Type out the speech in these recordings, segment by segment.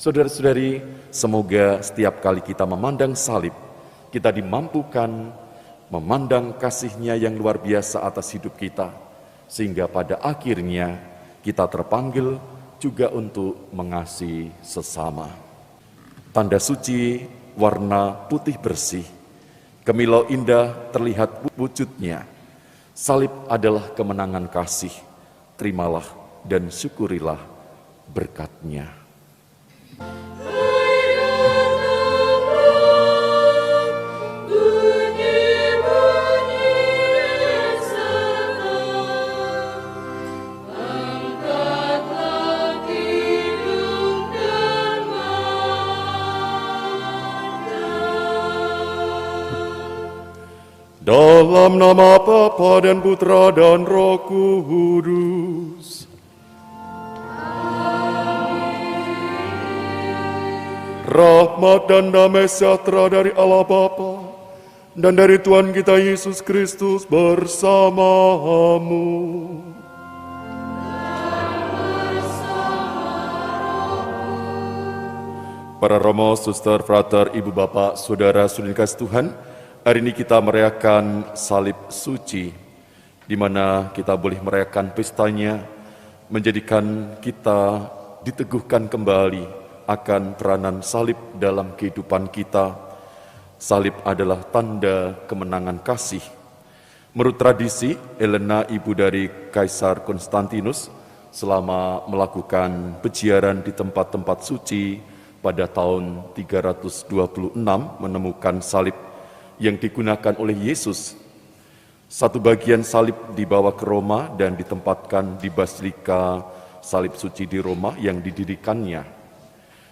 Saudara-saudari, semoga setiap kali kita memandang salib, kita dimampukan memandang kasih-Nya yang luar biasa atas hidup kita, sehingga pada akhirnya kita terpanggil juga untuk mengasihi sesama. Tanda suci warna putih bersih, kemilau indah terlihat wujudnya. Salib adalah kemenangan kasih, terimalah dan syukurilah berkat-Nya. Dalam nama Bapa dan Putra dan Roh Kudus. Rahmat dan damai sejahtera dari Allah Bapa dan dari Tuhan kita Yesus Kristus bersamamu. Para romo, suster, frater, ibu bapak, saudara, saudari kasih Tuhan, hari ini kita merayakan salib suci, di mana kita boleh merayakan pestanya, menjadikan kita diteguhkan kembali akan peranan salib dalam kehidupan kita. Salib adalah tanda kemenangan kasih. Menurut tradisi, Helena, ibu dari Kaisar Konstantinus, selama melakukan peziarah di tempat-tempat suci pada tahun 326 menemukan salib yang digunakan oleh Yesus. Satu bagian salib dibawa ke Roma dan ditempatkan di Basilika Salib Suci di Roma yang didirikannya.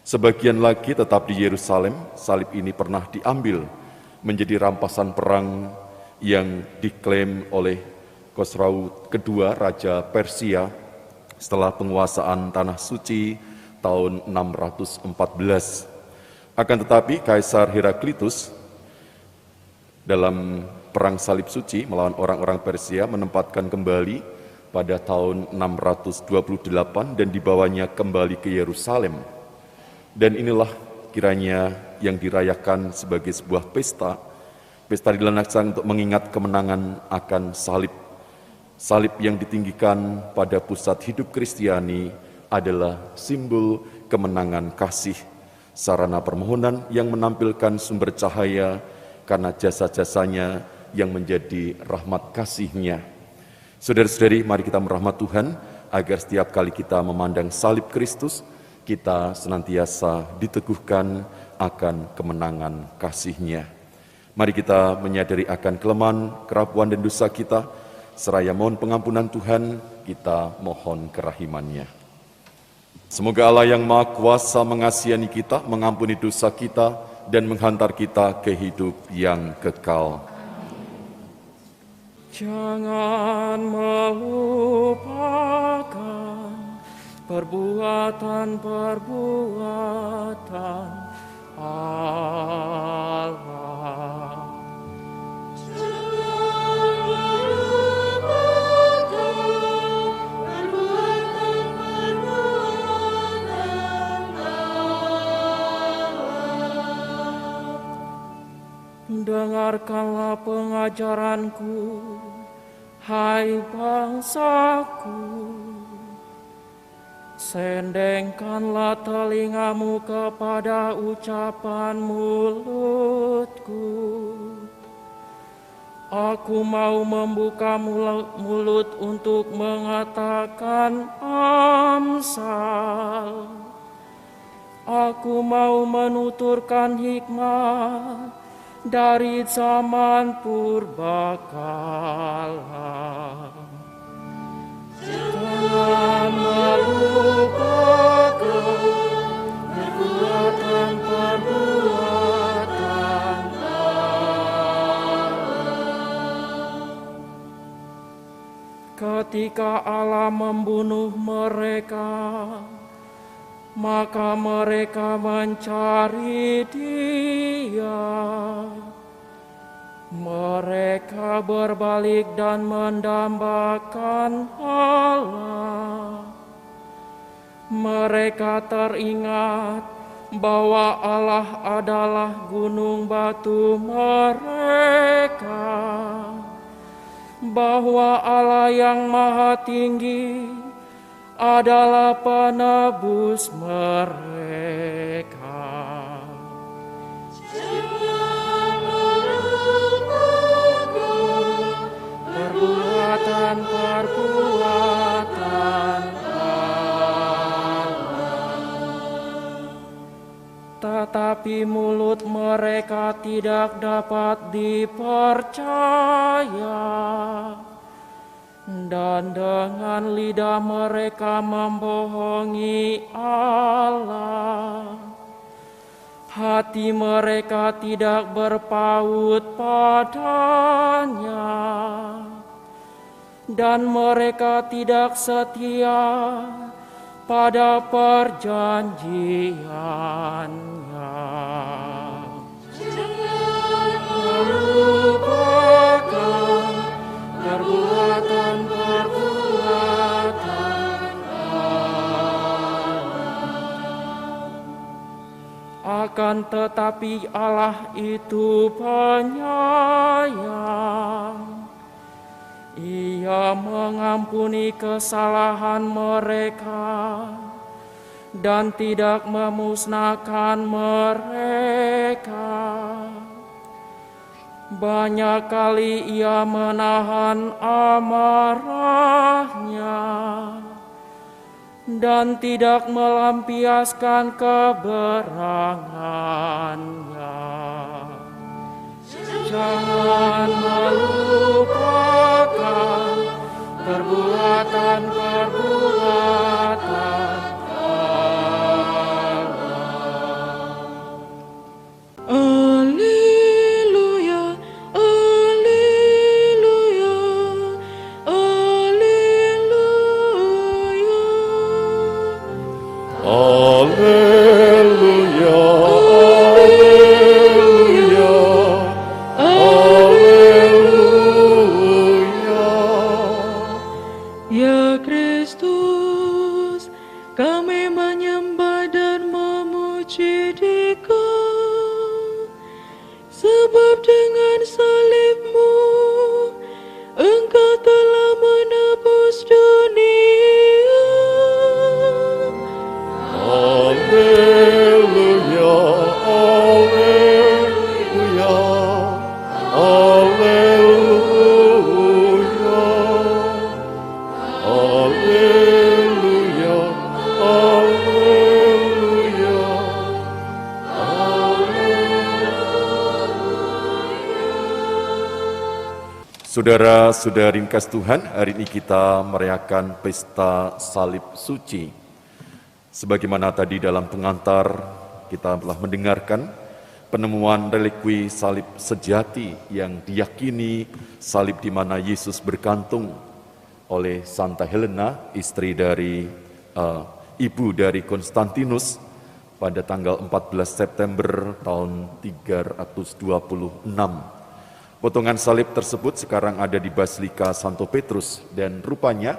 Sebagian lagi tetap di Yerusalem. Salib ini pernah diambil menjadi rampasan perang yang diklaim oleh Khosrau II, Raja Persia, setelah penguasaan Tanah Suci tahun 614. Akan tetapi Kaisar Heraklitus dalam perang salib suci melawan orang-orang Persia menempatkan kembali pada tahun 628 dan dibawanya kembali ke Yerusalem. Dan inilah kiranya yang dirayakan sebagai sebuah pesta dilaksanakan untuk mengingat kemenangan akan salib. Salib yang ditinggikan pada pusat hidup Kristiani adalah simbol kemenangan kasih, sarana permohonan yang menampilkan sumber cahaya karena jasa-jasanya yang menjadi rahmat kasih-Nya. Saudara-saudari, mari kita merahmat Tuhan agar setiap kali kita memandang salib Kristus, kita senantiasa diteguhkan akan kemenangan kasih-Nya. Mari kita menyadari akan kelemahan, kerapuan dan dosa kita, seraya mohon pengampunan Tuhan, kita mohon kerahiman-Nya. Semoga Allah yang Maha Kuasa mengasihani kita, mengampuni dosa kita, dan menghantar kita ke hidup yang kekal. Jangan melupakan perbuatan-perbuatan Allah. Dengarkanlah pengajaranku, hai bangsaku. Sendengkanlah telingamu kepada ucapan mulutku. Aku mau membuka mulut untuk mengatakan amsal. Aku mau menuturkan hikmat dari zaman purbakala. Jangan melupakan perbuatan-perbuatan Allah. Ketika Allah membunuh mereka, maka mereka mencari Dia. Mereka berbalik dan mendambakan Allah. Mereka teringat bahwa Allah adalah gunung batu mereka, bahwa Allah yang maha tinggi adalah penebus mereka. Perbuatan tetapi mulut mereka tidak dapat dipercaya, dan dengan lidah mereka membohongi Allah. Hati mereka tidak berpaut padanya, dan mereka tidak setia pada perjanjiannya. Jangan melupakan perbuatan akan tetapi Allah itu penyayang. Ia mengampuni kesalahan mereka dan tidak memusnahkan mereka. Banyak kali Ia menahan amarahnya dan tidak melampiaskan keberangannya. Jangan melupakan perbuatan Allah. Alleluia, alleluia, alleluia. Alleluia. Saudara-saudari kasih Tuhan, hari ini kita merayakan pesta salib suci. Sebagaimana tadi dalam pengantar kita telah mendengarkan penemuan relikwi salib sejati yang diyakini salib di mana Yesus bergantung oleh Santa Helena, istri dari ibu dari Konstantinus pada tanggal 14 September tahun 326. Potongan salib tersebut sekarang ada di Basilika Santo Petrus dan rupanya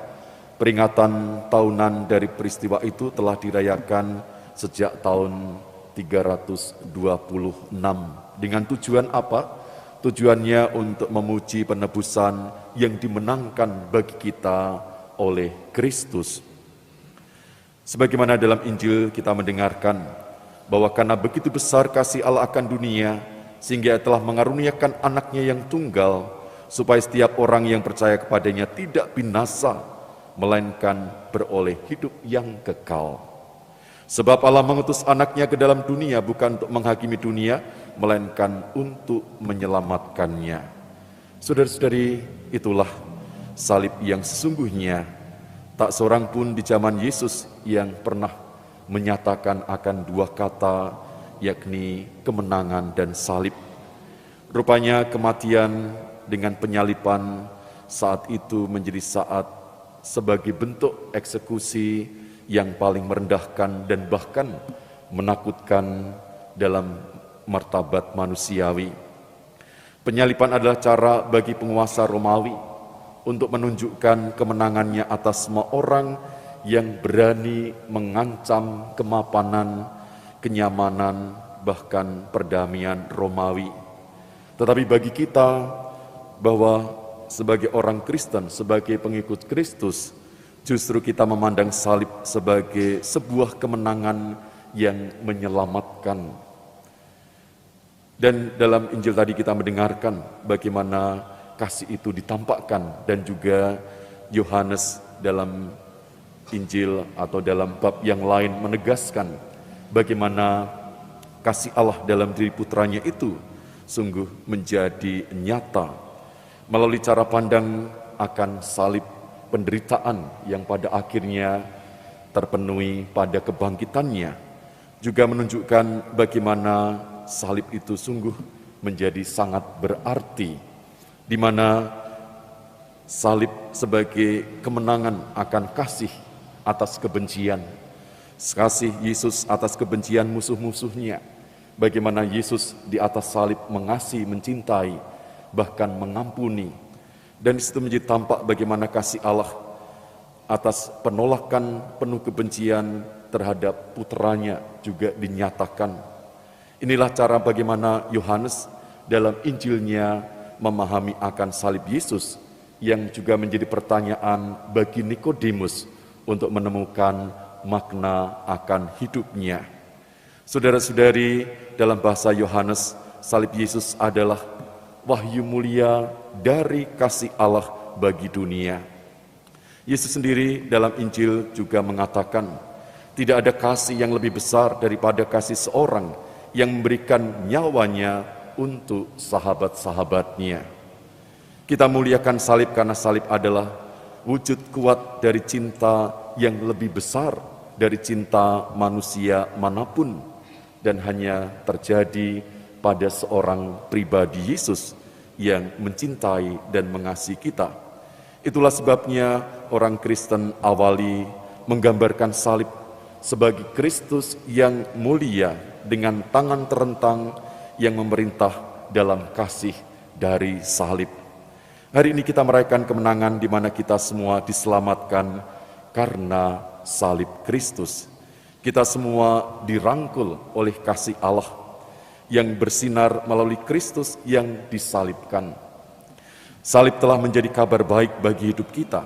peringatan tahunan dari peristiwa itu telah dirayakan sejak tahun 326. Dengan tujuan apa? Tujuannya untuk memuji penebusan yang dimenangkan bagi kita oleh Kristus. Sebagaimana dalam Injil kita mendengarkan bahwa karena begitu besar kasih Allah akan dunia, sehingga telah mengaruniakan anaknya yang tunggal, supaya setiap orang yang percaya kepadanya tidak binasa, melainkan beroleh hidup yang kekal. Sebab Allah mengutus anaknya ke dalam dunia bukan untuk menghakimi dunia, melainkan untuk menyelamatkannya. Saudara-saudari, itulah salib yang sesungguhnya. Tak seorang pun di zaman Yesus yang pernah menyatakan akan dua kata, yakni kemenangan dan salib. Rupanya kematian dengan penyalipan saat itu menjadi saat sebagai bentuk eksekusi yang paling merendahkan dan bahkan menakutkan dalam martabat manusiawi. Penyalipan adalah cara bagi penguasa Romawi untuk menunjukkan kemenangannya atas semua orang yang berani mengancam kemapanan, kenyamanan, bahkan perdamaian Romawi. Tetapi bagi kita bahwa sebagai orang Kristen, sebagai pengikut Kristus, justru kita memandang salib sebagai sebuah kemenangan yang menyelamatkan. Dan dalam Injil tadi kita mendengarkan bagaimana kasih itu ditampakkan, dan juga Yohanes dalam Injil atau dalam bab yang lain menegaskan bagaimana kasih Allah dalam diri putranya itu sungguh menjadi nyata melalui cara pandang akan salib, penderitaan yang pada akhirnya terpenuhi pada kebangkitannya, juga menunjukkan bagaimana salib itu sungguh menjadi sangat berarti, di mana salib sebagai kemenangan akan kasih atas kebencian, kasih Yesus atas kebencian musuh-musuhnya, bagaimana Yesus di atas salib mengasihi, mencintai, bahkan mengampuni. Dan di situ menjadi tampak bagaimana kasih Allah atas penolakan penuh kebencian terhadap putranya juga dinyatakan. Inilah cara bagaimana Yohanes dalam Injilnya memahami akan salib Yesus, yang juga menjadi pertanyaan bagi Nikodemus untuk menemukan makna akan hidupnya. Saudara-saudari, dalam bahasa Yohanes, salib Yesus adalah wahyu mulia dari kasih Allah bagi dunia. Yesus sendiri dalam Injil juga mengatakan, tidak ada kasih yang lebih besar daripada kasih seorang yang memberikan nyawanya untuk sahabat-sahabatnya. Kita muliakan salib karena salib adalah wujud kuat dari cinta yang lebih besar dari cinta manusia manapun, dan hanya terjadi pada seorang pribadi Yesus yang mencintai dan mengasihi kita. Itulah sebabnya orang Kristen awali menggambarkan salib sebagai Kristus yang mulia dengan tangan terentang yang memerintah dalam kasih dari salib. Hari ini kita merayakan kemenangan di mana kita semua diselamatkan karena salib Kristus. Kita semua dirangkul oleh kasih Allah yang bersinar melalui Kristus yang disalibkan. Salib telah menjadi kabar baik bagi hidup kita.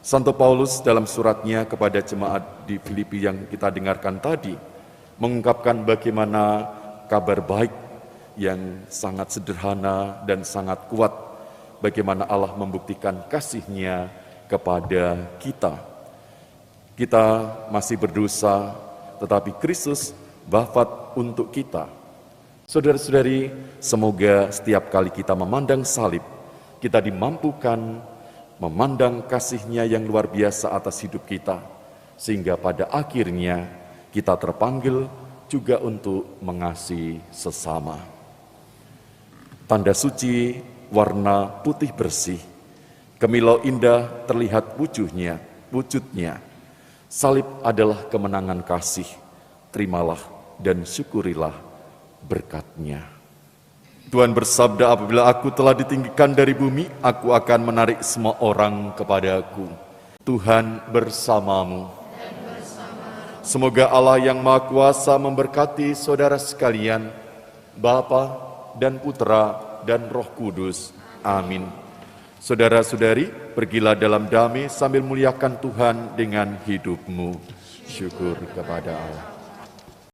Santo Paulus dalam suratnya kepada jemaat di Filipi yang kita dengarkan tadi mengungkapkan bagaimana kabar baik yang sangat sederhana dan sangat kuat, bagaimana Allah membuktikan kasih-Nya kepada kita. Kita masih berdosa, tetapi Kristus wafat untuk kita. Saudara-saudari, semoga setiap kali kita memandang salib, kita dimampukan memandang kasih-Nya yang luar biasa atas hidup kita, sehingga pada akhirnya kita terpanggil juga untuk mengasihi sesama. Tanda suci warna putih bersih, kemilau indah terlihat wujudnya. Salib adalah kemenangan kasih, terimalah dan syukurilah berkat-Nya. Tuhan bersabda, apabila aku telah ditinggikan dari bumi, aku akan menarik semua orang kepadaku. Tuhan bersamamu. Semoga Allah yang Maha Kuasa memberkati saudara sekalian, Bapa dan Putra dan Roh Kudus. Amin. Saudara-saudari, pergilah dalam damai sambil muliakan Tuhan dengan hidupmu. Syukur kepada Allah.